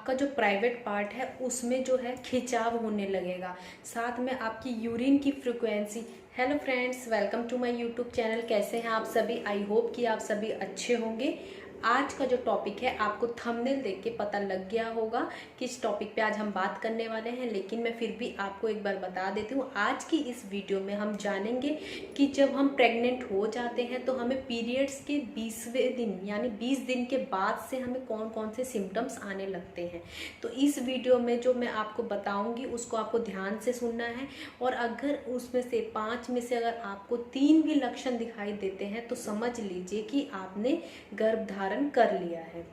आपका जो private part है उसमें जो है खिंचाव होने लगेगा, साथ में आपकी यूरिन की frequency. Hello friends, welcome to my YouTube channel. कैसे हैं आप सभी? आई होप कि आप सभी अच्छे होंगे। आज का जो टॉपिक है आपको थंबनेल देख के पता लग गया होगा किस टॉपिक पे आज हम बात करने वाले हैं, लेकिन मैं फिर भी आपको एक बार बता देती हूँ। आज की इस वीडियो में हम जानेंगे कि जब हम प्रेग्नेंट हो जाते हैं तो हमें पीरियड्स के 20वें दिन यानी 20 दिन के बाद से हमें कौन कौन से सिम्टम्स आने लगते हैं। तो इस वीडियो में जो मैं आपको बताऊंगी उसको आपको ध्यान से सुनना है, और अगर उसमें से 5 में से अगर आपको 3 भी लक्षण दिखाई देते हैं तो समझ लीजिए कि आपने गर्भधारण कर लिया है।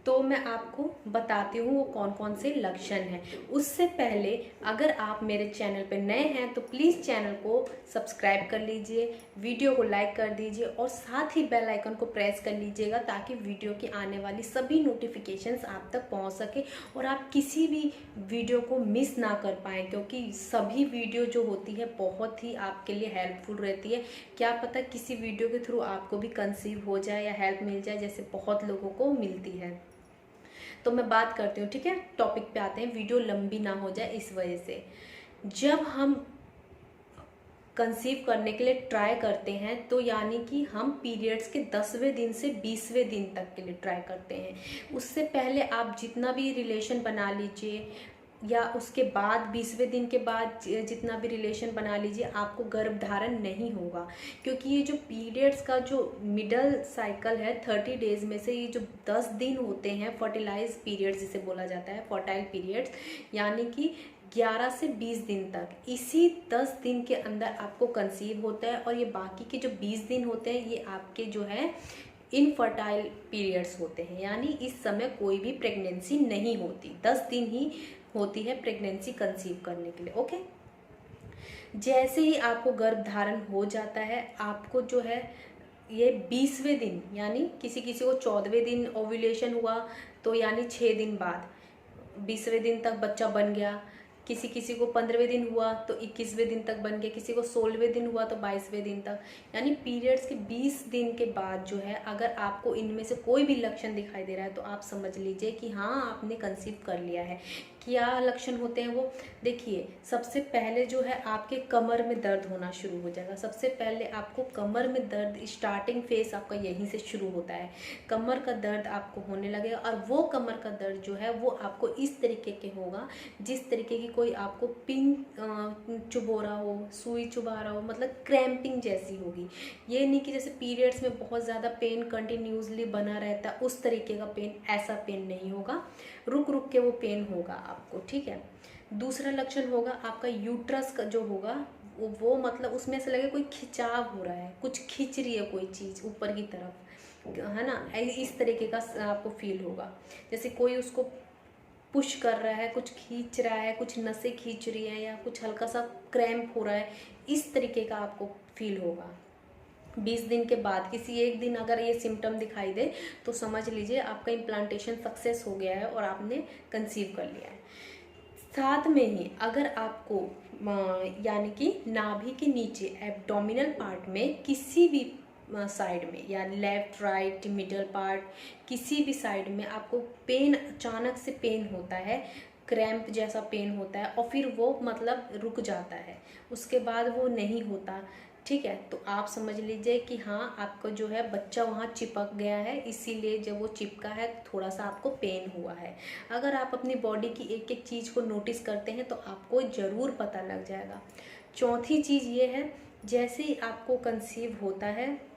तो मैं आपको बताती हूँ वो कौन कौन से लक्षण हैं। उससे पहले अगर आप मेरे चैनल पर नए हैं तो प्लीज़ चैनल को सब्सक्राइब कर लीजिए, वीडियो को लाइक कर दीजिए और साथ ही बेल आइकन को प्रेस कर लीजिएगा ताकि वीडियो की आने वाली सभी नोटिफिकेशंस आप तक पहुँच सके और आप किसी भी वीडियो को मिस ना कर पाएँ, क्योंकि सभी वीडियो जो होती है बहुत ही आपके लिए हेल्पफुल रहती है। क्या पता किसी वीडियो के थ्रू आपको भी कंसीव हो जाए या हेल्प मिल जाए, जैसे बहुत लोगों को मिलती है। तो मैं बात करती हूँ, ठीक है। टॉपिक पे आते हैं, वीडियो लंबी ना हो जाए इस वजह से। जब हम कंसीव करने के लिए ट्राई करते हैं तो यानी कि हम पीरियड्स के 10वें दिन से 20वें दिन तक के लिए ट्राई करते हैं। उससे पहले आप जितना भी रिलेशन बना लीजिए या उसके बाद 20वें दिन के बाद जितना भी रिलेशन बना लीजिए, आपको गर्भधारण नहीं होगा, क्योंकि ये जो पीरियड्स का जो मिडल साइकिल है 30 डेज में से ये जो 10 दिन होते हैं फर्टिलाइज पीरियड्स जिसे बोला जाता है, फर्टाइल पीरियड्स, यानी कि 11 से 20 दिन तक, इसी 10 दिन के अंदर आपको कंसीव होता है। और ये बाकी के जो 20 दिन होते हैं ये आपके जो है इनफर्टाइल पीरियड्स होते हैं, यानी इस समय कोई भी प्रेगनेंसी नहीं होती। 10 दिन ही होती है प्रेगनेंसी कंसीव करने के लिए। ओके, जैसे ही आपको गर्भधारण हो जाता है आपको जो है ये 20वें दिन, यानी किसी किसी को 14वें दिन ओव्यूलेशन हुआ तो यानी 6 दिन बाद 20वें दिन तक बच्चा बन गया, किसी किसी को 15वें दिन हुआ तो 21वें दिन तक बन गया, किसी को 16वें दिन हुआ तो 22वें दिन तक, यानी पीरियड्स के 20 दिन के बाद जो है अगर आपको इनमें से कोई भी लक्षण दिखाई दे रहा है तो आप समझ लीजिए कि हाँ आपने कंसीव कर लिया है। क्या लक्षण होते हैं वो देखिए। सबसे पहले जो है आपके कमर में दर्द होना शुरू हो जाएगा। सबसे पहले आपको कमर में दर्द, स्टार्टिंग फेस आपका यहीं से शुरू होता है। कमर का दर्द आपको होने लगेगा और वो कमर का दर्द जो है वो आपको इस तरीके के होगा जिस तरीके की कोई आपको पिन चुभो रहा हो, सुई चुभा रहा हो, मतलब क्रैम्पिंग जैसी होगी। ये नहीं कि जैसे पीरियड्स में बहुत ज़्यादा पेन कंटिन्यूसली बना रहता है उस तरीके का पेन, ऐसा पेन नहीं होगा, रुक रुक के वो पेन होगा आपको, ठीक है। दूसरा लक्षण होगा आपका यूट्रस का जो होगा वो मतलब उसमें से लगे कोई खिंचाव हो रहा है, कुछ खींच रही है कोई चीज़ ऊपर की तरफ, है ना, इस तरीके का आपको फील होगा। जैसे कोई उसको पुश कर रहा है, कुछ खींच रहा है, कुछ नसें खींच रही है या कुछ हल्का सा क्रैम्प हो रहा है, इस तरीके का आपको फील होगा। 20 दिन के बाद किसी एक दिन अगर ये सिम्टम दिखाई दे तो समझ लीजिए आपका इम्प्लांटेशन सक्सेस हो गया है और आपने कंसीव कर लिया है। साथ में ही अगर आपको यानी कि नाभि के नीचे एब्डोमिनल पार्ट में किसी भी साइड में या लेफ्ट राइट मिडल पार्ट किसी भी साइड में आपको पेन, अचानक से पेन होता है, क्रैम्प जैसा पेन होता है और फिर वो मतलब रुक जाता है, उसके बाद वो नहीं होता, ठीक है, तो आप समझ लीजिए कि हाँ आपको जो है बच्चा वहाँ चिपक गया है, इसीलिए जब वो चिपका है थोड़ा सा आपको पेन हुआ है। अगर आप अपनी बॉडी की एक एक चीज़ को नोटिस करते हैं तो आपको ज़रूर पता लग जाएगा। चौथी चीज़ ये है, जैसे ही आपको कंसीव होता है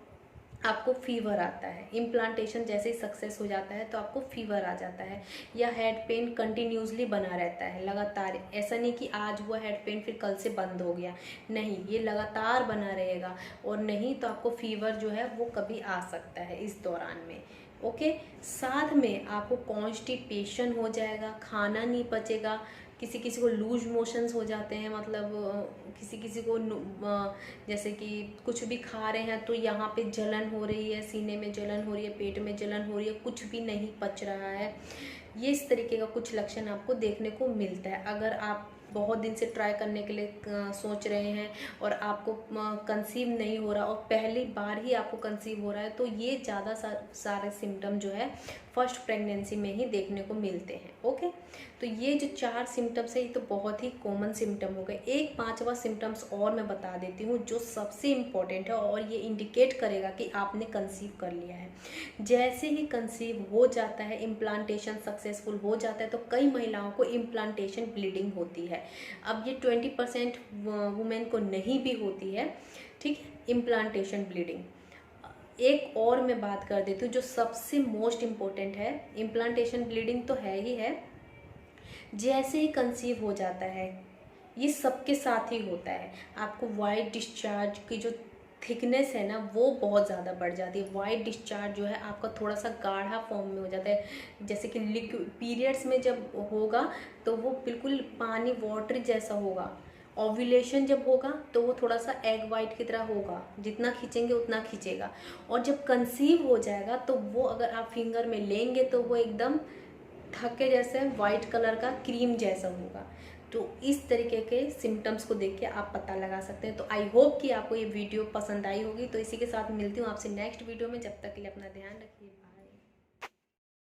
आपको फीवर आता है। इम्प्लांटेशन जैसे ही सक्सेस हो जाता है तो आपको फीवर आ जाता है या हेड पेन कंटिन्यूसली बना रहता है लगातार। ऐसा नहीं कि आज हुआ हेड पेन फिर कल से बंद हो गया, नहीं, ये लगातार बना रहेगा। और नहीं तो आपको फीवर जो है वो कभी आ सकता है इस दौरान में। ओके, साथ में आपको कॉन्स्टिपेशन हो जाएगा, खाना नहीं पचेगा, किसी किसी को लूज मोशंस हो जाते हैं, मतलब किसी किसी को जैसे कि कुछ भी खा रहे हैं तो यहाँ पे जलन हो रही है, सीने में जलन हो रही है, पेट में जलन हो रही है, कुछ भी नहीं पच रहा है, ये इस तरीके का कुछ लक्षण आपको देखने को मिलता है। अगर आप बहुत दिन से ट्राई करने के लिए सोच रहे हैं और आपको कंसीव नहीं हो रहा और पहली बार ही आपको कंसीव हो रहा है तो ये ज़्यादा सारे सिम्टम जो है फर्स्ट प्रेगनेंसी में ही देखने को मिलते हैं। ओके, तो ये जो 4 सिम्टम्स है ये तो बहुत ही कॉमन सिम्टम हो गए। एक 5वां सिम्टम्स और मैं बता देती हूँ जो सबसे इम्पॉर्टेंट है और ये इंडिकेट करेगा कि आपने कंसीव कर लिया है। जैसे ही कंसीव हो जाता है, इम्प्लांटेशन सक्सेसफुल हो जाता है, तो कई महिलाओं को इम्प्लांटेशन ब्लीडिंग होती है। अब ये 20% वुमेन को नहीं भी होती है, ठीक है, इम्प्लांटेशन ब्लीडिंग। एक और मैं बात कर देती हूँ जो सबसे मोस्ट इम्पोर्टेंट है। इम्प्लांटेशन ब्लीडिंग तो है ही है, जैसे ही कंसीव हो जाता है ये सबके साथ ही होता है। आपको वाइट डिस्चार्ज की जो थिकनेस है ना वो बहुत ज़्यादा बढ़ जाती है। वाइट डिस्चार्ज जो है आपका थोड़ा सा गाढ़ा फॉर्म में हो जाता है, जैसे कि लिक्विड पीरियड्स में जब होगा तो वो बिल्कुल पानी वाटर जैसा होगा। ओव्यूलेशन जब होगा तो वो थोड़ा सा एग वाइट की तरह होगा, जितना खींचेंगे उतना खींचेगा। और जब कंसीव हो जाएगा तो वो अगर आप फिंगर में लेंगे तो वो एकदम थके जैसे वाइट कलर का क्रीम जैसा होगा। तो इस तरीके के सिम्टम्स को देख के आप पता लगा सकते हैं। तो आई होप कि आपको ये वीडियो पसंद आई होगी। तो इसी के साथ मिलती हूँ आपसे नेक्स्ट वीडियो में। जब तक के लिए अपना ध्यान रखिए।